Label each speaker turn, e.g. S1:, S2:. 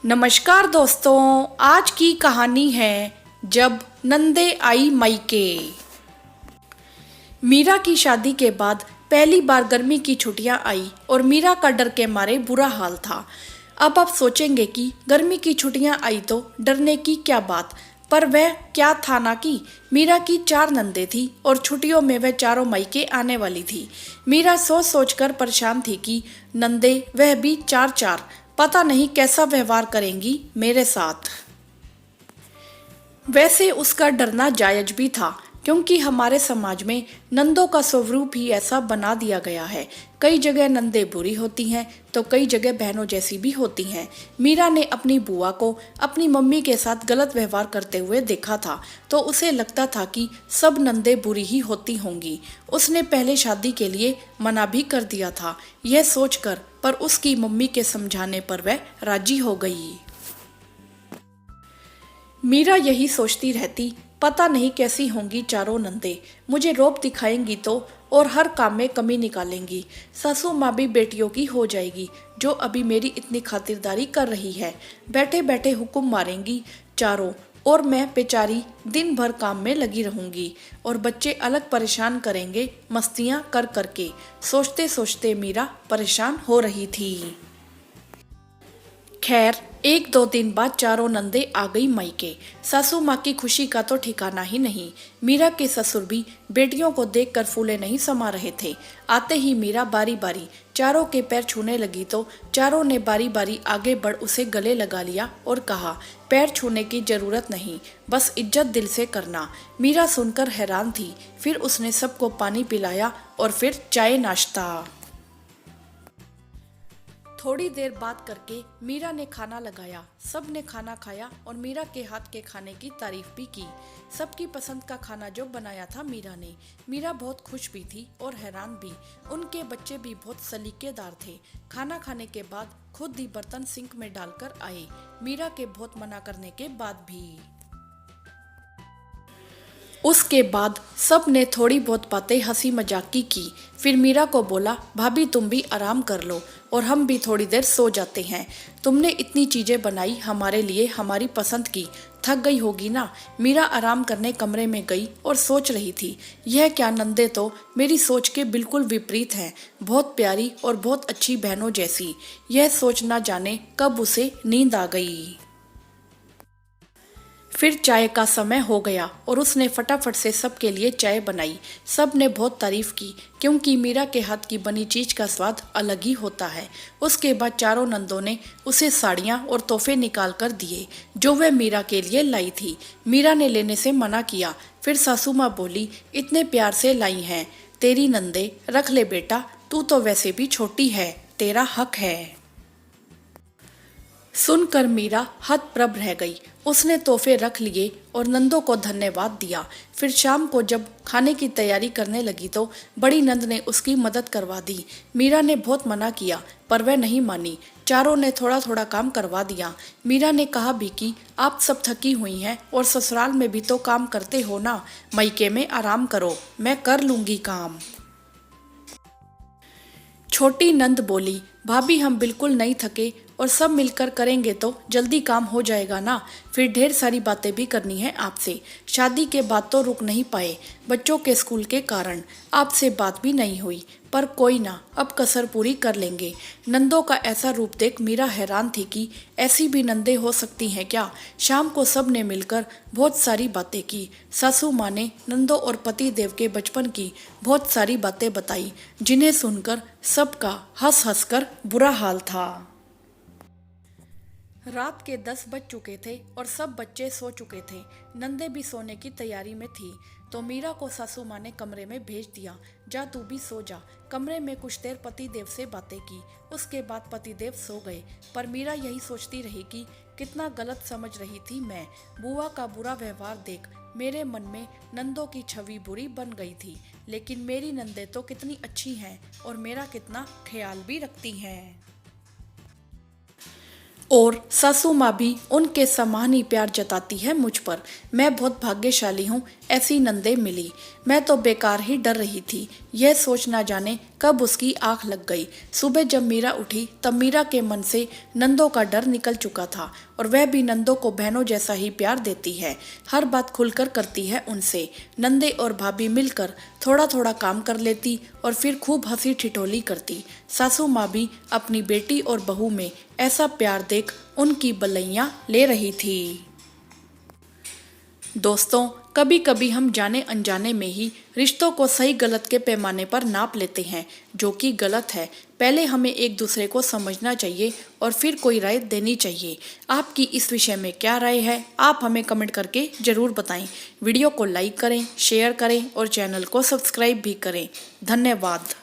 S1: नमस्कार दोस्तों, आज की कहानी है जब नंदे आई मायके। मीरा की शादी के बाद पहली बार गर्मी की छुट्टियां आई और मीरा का डर के मारे बुरा हाल था। अब आप सोचेंगे कि गर्मी की छुट्टियां आई तो डरने की क्या बात, पर वह क्या था ना कि मीरा की 4 नंदे थी और छुट्टियों में वह चारों मायके आने वाली थी। मीरा सोच सोच कर परेशान थी कि नंदे वह भी 4 पता नहीं कैसा व्यवहार करेंगी मेरे साथ। वैसे उसका डरना जायज भी था, क्योंकि हमारे समाज में नंदों का स्वरूप ही ऐसा बना दिया गया है। कई जगह नंदे बुरी होती हैं तो कई जगह बहनों जैसी भी होती हैं। मीरा ने अपनी बुआ को अपनी मम्मी के साथ गलत व्यवहार करते हुए देखा था, तो उसे लगता था कि सब नंदे बुरी ही होती होंगी। उसने पहले शादी के लिए मना भी कर दिया था यह सोचकर, पर उसकी मम्मी के समझाने पर वह राजी हो गई। मीरा यही सोचती रहती, पता नहीं कैसी होंगी चारों नंदे, मुझे रौब दिखाएंगी तो और हर काम में कमी निकालेंगी। सासू माँ भी बेटियों की हो जाएगी, जो अभी मेरी इतनी खातिरदारी कर रही है। बैठे बैठे हुक्म मारेंगी चारों, और मैं बेचारी दिन भर काम में लगी रहूंगी और बच्चे अलग परेशान करेंगे मस्तियां कर करके। सोचते सोचते मीरा परेशान हो रही थी। खैर 1-2 दिन बाद चारों नंदे आ गई मायके। सासू माँ की खुशी का तो ठिकाना ही नहीं। मीरा के ससुर भी बेटियों को देखकर फूले नहीं समा रहे थे। आते ही मीरा बारी बारी चारों के पैर छूने लगी तो चारों ने बारी बारी आगे बढ़ उसे गले लगा लिया और कहा, पैर छूने की जरूरत नहीं, बस इज्जत दिल से करना। मीरा सुनकर हैरान थी। फिर उसने सबको पानी पिलाया और फिर चाय नाश्ता। थोड़ी देर बात करके मीरा ने खाना लगाया। सब ने खाना खाया और मीरा के हाथ के खाने की तारीफ भी की। सबकी पसंद का खाना जो बनाया था मीरा ने। मीरा बहुत खुश भी थी और हैरान भी। उनके बच्चे भी बहुत सलीकेदार थे। खाना खाने के बाद खुद ही बर्तन सिंक में डालकर आए, मीरा के बहुत मना करने के बाद भी। उसके बाद सब ने थोड़ी बहुत बातें हंसी मजाक की। फिर मीरा को बोला, भाभी तुम भी आराम कर लो और हम भी थोड़ी देर सो जाते हैं। तुमने इतनी चीजें बनाई हमारे लिए, हमारी पसंद की, थक गई होगी ना। मीरा आराम करने कमरे में गई और सोच रही थी, यह क्या नंदे तो मेरी सोच के बिल्कुल विपरीत हैं, बहुत प्यारी और बहुत अच्छी बहनों जैसी। यह सोच ना जाने कब उसे नींद आ गई। फिर चाय का समय हो गया और उसने फटाफट से सबके लिए चाय बनाई। सब ने बहुत तारीफ की, क्योंकि मीरा के हाथ की बनी चीज का स्वाद अलग ही होता है। उसके बाद चारों नंदों ने उसे साड़ियाँ और तोहफे निकाल कर दिए, जो वह मीरा के लिए लाई थी। मीरा ने लेने से मना किया। फिर सासू माँ बोली, इतने प्यार से लाई हैं तेरी नंदे, रख ले बेटा, तू तो वैसे भी छोटी है, तेरा हक है। सुनकर मीरा हतप्रभ रह गई। उसने तोहफे रख लिए और नंदों को धन्यवाद दिया। फिर शाम को जब खाने की तैयारी करने लगी तो बड़ी नंद ने उसकी मदद करवा दी। मीरा ने बहुत मना किया, पर वह नहीं मानी। चारों ने थोड़ा थोड़ा काम करवा दिया। मीरा ने कहा भी कि आप सब थकी हुई हैं और ससुराल में भी तो काम करते हो ना, मायके में आराम करो, मैं कर लूंगी काम। छोटी नंद बोली, भाभी हम बिल्कुल नहीं थके और सब मिलकर करेंगे तो जल्दी काम हो जाएगा ना। फिर ढेर सारी बातें भी करनी है आपसे। शादी के बाद तो रुक नहीं पाए, बच्चों के स्कूल के कारण आपसे बात भी नहीं हुई, पर कोई ना, अब कसर पूरी कर लेंगे। नंदों का ऐसा रूप देख मीरा हैरान थी कि ऐसी भी नंदे हो सकती हैं क्या। शाम को सब ने मिलकर बहुत सारी बातें की। सासू माँ ने नंदों और पति देव के बचपन की बहुत सारी बातें बताई, जिन्हें सुनकर सबका हंस हंस कर बुरा हाल था। रात के 10 बज चुके थे और सब बच्चे सो चुके थे। नंदे भी सोने की तैयारी में थी, तो मीरा को सासू माँ ने कमरे में भेज दिया, जा तू भी सो जा। कमरे में कुछ देर पतिदेव से बातें की। उसके बाद पतिदेव सो गए, पर मीरा यही सोचती रही कि कितना गलत समझ रही थी मैं। बुआ का बुरा व्यवहार देख मेरे मन में नंदों की छवि बुरी बन गई थी, लेकिन मेरी नंदे तो कितनी अच्छी हैं और मेरा कितना ख्याल भी रखती हैं। और सासू माँ भी उनके समान ही प्यार जताती है मुझ पर। मैं बहुत भाग्यशाली हूँ, ऐसी नंदे मिली। मैं तो बेकार ही डर रही थी, यह सोच ना जाने कब उसकी आंख लग गई। सुबह जब मीरा उठी तब मीरा के मन से नंदों का डर निकल चुका था और वह भी नंदों को बहनों जैसा ही प्यार देती है। हर बात खुलकर करती है उनसे। नंदे और भाभी मिलकर थोड़ा थोड़ा काम कर लेती और फिर खूब हंसी ठिठोली करती। सासू माँ भी अपनी बेटी और बहू में ऐसा प्यार देख उनकी बलैया ले रही थी। दोस्तों, कभी कभी हम जाने अनजाने में ही रिश्तों को सही गलत के पैमाने पर नाप लेते हैं, जो कि गलत है। पहले हमें एक दूसरे को समझना चाहिए और फिर कोई राय देनी चाहिए। आपकी इस विषय में क्या राय है, आप हमें कमेंट करके ज़रूर बताएं। वीडियो को लाइक करें, शेयर करें और चैनल को सब्सक्राइब भी करें। धन्यवाद।